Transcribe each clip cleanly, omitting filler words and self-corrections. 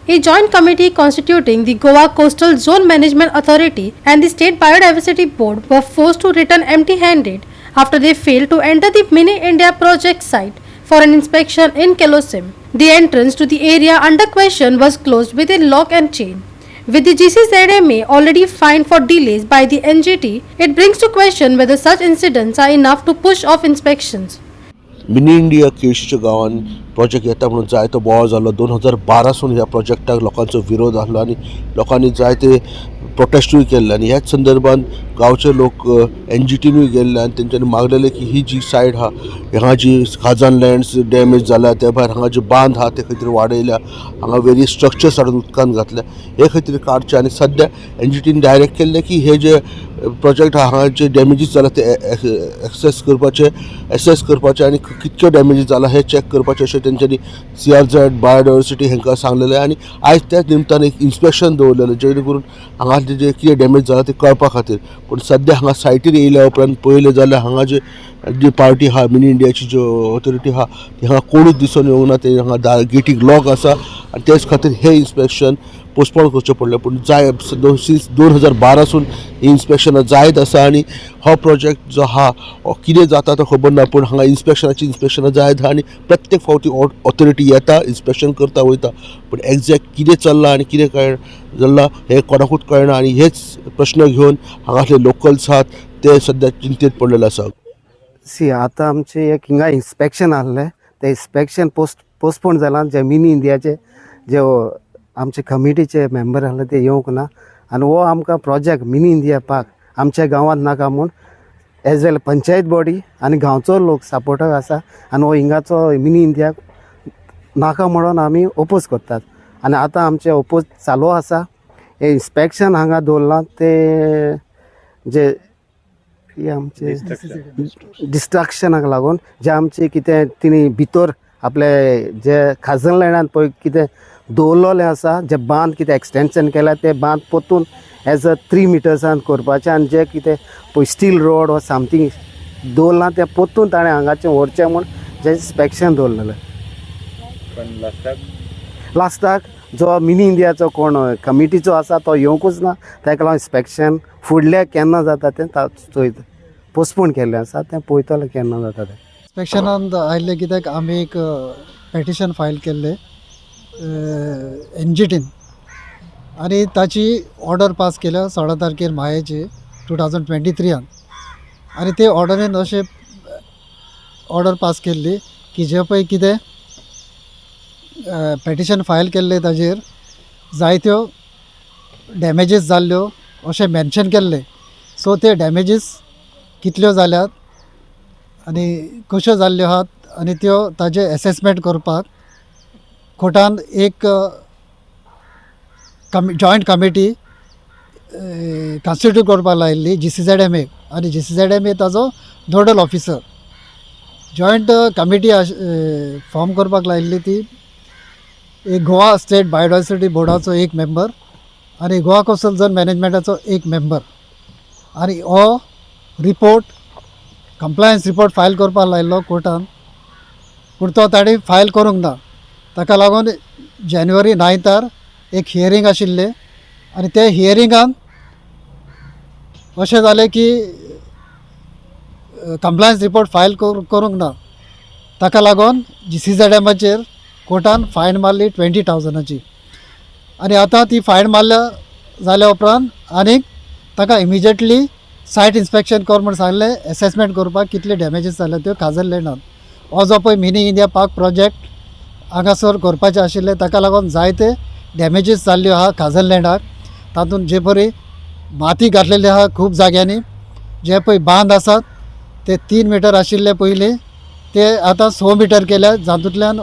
A joint committee constituting the Goa Coastal Zone Management Authority and the State Biodiversity Board were forced to return empty-handed after they failed to enter the Mini India project site for an inspection in Kelosim. The entrance to the area under question was closed with a lock and chain. With the GCZMA already fined for delays by the NGT, it brings to question whether such incidents are enough to push off inspections. Mini India केळशीच्या गांवान project येता म्हणून जायतो बोवाळ जाल्लो 2012 सावन ह्या प्रोजेक्टाक लोकांचो विरोध आसलो आनी लोकांनी जायते प्रोटेस्टूय केल्ले आनी ह्याच संदर्भात गांवचे लोक NGTनूय गेल्ले आनी तेंच्यांनी मागलेले की ही जी सायड हा हांगा जी खाजन लँड्स डॅमेज जाला त्या भायर हांगा जे बांद हा ते खंय तरी वाडयल्या हांगा वेरियस स्ट्रक्चर्स हाडून उदकान घातले हे खंय तरी काडचे आनी सद्या NGTन डायरेक्ट केल्ले की हे जे प्रोजेक्ट हांगा जे डॅमेजीस जाला ते एसेस करपाचे आनी कितक्यो डॅमेजीस जाला हे चॅक करपाचें अशें तेंच्यांनी CRZ बायोडायवर्सिटी हांकां सांगलेलें आनी आयज त्याच निमतान एक इन्स्पेक्शन दवरलेलें जेणे करून हांगा जे कितें डॅमेज जाला ते कळपा खातीर पूण सद्या हांगा सायटीर येयल्या उपरांत पळयलें जाल्यार हांगा जी पार्टी हा मिनी इंडियाची जो ऑथॉरिटी हा ती हांगा कोणूच दिसून येवंक ना ते हांगा गेटीक लॉक आसा आनी तेच खातीर हे इन्स्पेक्शन पोस्टपोन करचें पडलें पूण सिन्स 2012 सावन ही इन्स्पेक्शनां जायत आसा आनी हो प्रोजेक्ट जो हा कितें जाता तो खबर ना पूण हांगा इन्स्पेक्शनां जायत आहा आनी प्रत्येक फावटी ऑथॉरिटी येता इन्स्पेक्शन करता वयता पूण एग्जॅक्ट कितें चल्लां आनी कितें जाल्लां हें कोणाकूच कळना आनी हेच प्रश्न घेवन हांगासले लोकल्स आहात ते सद्या चिंतेत पडलेले आसा. आतां आमचे एक हिंगा इन्स्पेक्शन आहलें ते इन्स्पेक्शन पोस्टपोन जालां जे मिनी इंडियाचे जे आमचे कमिटीचे मेंबर आहले ते येवंक ना आनी हो आमकां प्रोजेक्ट मिनी इंडिया पार्क आमच्या गांवांत नाका म्हूण एज वेल पंचायत बॉडी आनी गांवचो लोक सपोर्टाक आसा आनी हो हिंगाचो मिनी इंडियाक नाका म्हणून आमी ओपोज करतात आनी आतां आमचे ओपोज चालू आसा. हे इन्स्पेक्शन हांगा दवरलां ते जे आमचे डिस्ट्रक्शनाक लागून जे आमचे कितें तिणी भितर आपले जे खाजन लँडान पळय कितें दवरलेलें आसा जे बांद कितें एक्सटेंशन केल्या ते बांद पोतून एज अ 3 मिटर्सान करपाचें आनी जे कितें पळय स्टील रोड वा समथींग दवरलां तें पोतून ताणें हांगाचें व्हरचें म्हूण जे इन्स्पेक्शन दवरलेलें. लास्टाक जो मिनी इंडियाचो कोण कमिटीचो आसा तो येवंकूच ना ताका लागून इन्स्पेक्शन फुडलें केन्ना जाता तें चोयता पोस्टपोन केल्लें आसा तें पळयतलें केन्ना जाता तें. इन्स्पेक्शनांत आयिल्ले कित्याक आमी एक पेटिशन फायल केल्लें NGTन आनी ताची ऑर्डर पास केल्या 16 तारखेर मायेची 2023 आनी ते ऑर्डरीन अशें ऑर्डर पास केल्ली की जे पळय कितें पेटिशन फायल केल्ले ताजेर जायत्यो डॅमेजीस जाल्ल्यो अशें मेन्शन केल्लें. सो ते डॅमेजीस कितल्यो जाल्यात आनी कश्यो जाल्ल्यो आहात आनी त्यो ताजे एसेसमेंट करपाक कोर्टान एक जॉयंट कमिटी कॉन्स्टिट्यूट करपाक लायिल्ली GCZMA आनी GCZMA ताजो nodal officer. Joint committee form करपाक लायिल्ली ती एक गोवा स्टेट बायोडायवर्सिटी बोर्डाचो एक मेंबर आनी गोवा कोस्टल झोन मॅनेजमेंटाचो एक मेंबर आनी हो रिपोर्ट कंप्लायन्स रिपोर्ट फायल करपाक लायिल्लो कोर्टान पूण तो ताणें फायल करूंक ना. ताका लागून जानेवारी 9 एक हियरींग आशिल्लें आनी त्या हियरिंगान अशें जालें की कंप्लायन्स रिपोर्ट फायल करूंक ना. ताका लागून GCZMAचेर कोर्टान फायन मारली 20,000ची आनी आतां ती फायन मारल्या जाल्या उपरांत आनीक ताका इमिजिएटली सायट इन्स्पेक्शन कर म्हूण सांगलें एसेसमेंट करपाक कितले डॅमेजीस जाल्यो त्यो खाजन लँडान. हो जो पळय मिनी इंडिया पार्क प्रोजेक्ट हांगासर करपाचें आशिल्लें ताका लागून जायते डॅमेजीस जाल्ल्यो आहा खाजन लँडाक. तातूंत जे पळय माती घातलेली आहा खूब जाग्यांनी, जे पळय बांद आसात ते 3 मिटर आशिल्ले पयलीं ते आतां 6 मिटर केल्या जातूंतल्यान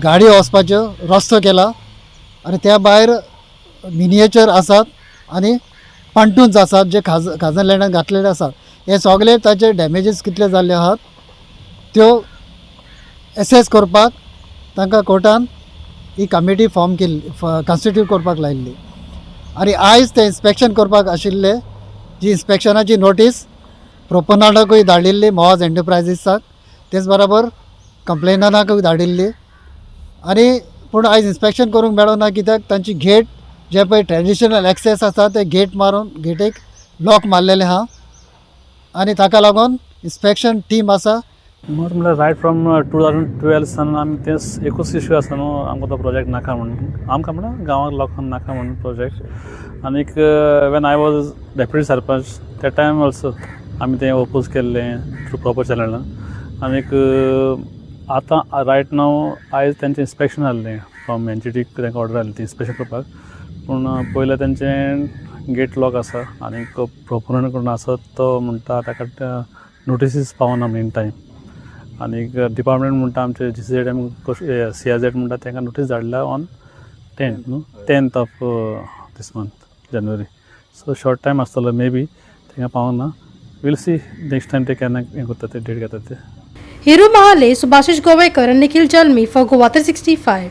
गाडयो वचपाच्यो रस्तो केला आनी त्या भायर मिनिएचर आसात आनी पंटून्स आसात जे खाजन लँडान घातलेले आसात. हे सगळे ताचे डॅमेजीस कितले जाल्ले आहात त्यो एसेस करपाक तांकां कोर्टान ही कमिटी फॉर्म केल्ली कॉन्स्टिट्यूट करपाक लायिल्ली आनी आयज ते इन्स्पेक्शन करपाक आशिल्ले. जी इन्स्पेक्शनाची नोटीस प्रोपोनंटाकूय धाडिल्ली मॉज एंटरप्रायजीसाक तेच बरोबर कंप्लेनराकूय धाडिल्ली आनी पूण आयज इन्स्पेक्शन करूंक मेळना कित्याक तांची गेट जे पळय ट्रेडिशनल एक्सेस आसा ते गेट मारून गेटीक लॉक मारलेले आहा आनी ताका लागून इन्स्पेक्शन टीम आसा. म्हटल्यार रायट फ्रॉम 2012 सान आमी तेच एकूच इश्यू आसा न्हू आमकां तो प्रोजेक्ट नाका म्हणून आमकां म्हणल्यार गांवांत लोकांक नाका म्हणून प्रोजेक्ट. आनीक when I was deputy sarpanch त्या टायम ऑल्सो आमी तें ओपोज केल्लें थ्रू प्रॉपर चॅनलान. आनीक आतां रायट नाव आयज तेंचें इन्स्पेक्शन जाल्लें फ्रॉम एनजीटी तांकां ऑर्डर आसली ती इन्स्पेक्शन करपाक. पूण पयलें तेंचें गेट लॉक आसा आनीक प्रोपोनंट कोण आसा तो म्हणटा ताका नोटिसीस पावना मेन टायम. आनीक डिपार्टमेंट म्हणटा आमचे GCZM CIZ म्हणटा तांकां नोटीस धाडल्या on 10th of this month January. So short time आसतलो मे बी तांकां पावना. वील सी नेक्स्ट टायम ते केन्ना हें करता ते डेट घेता ते. Hiru Mahale, Subhashish Govekar and Nikhil Jalmi for Goa 365.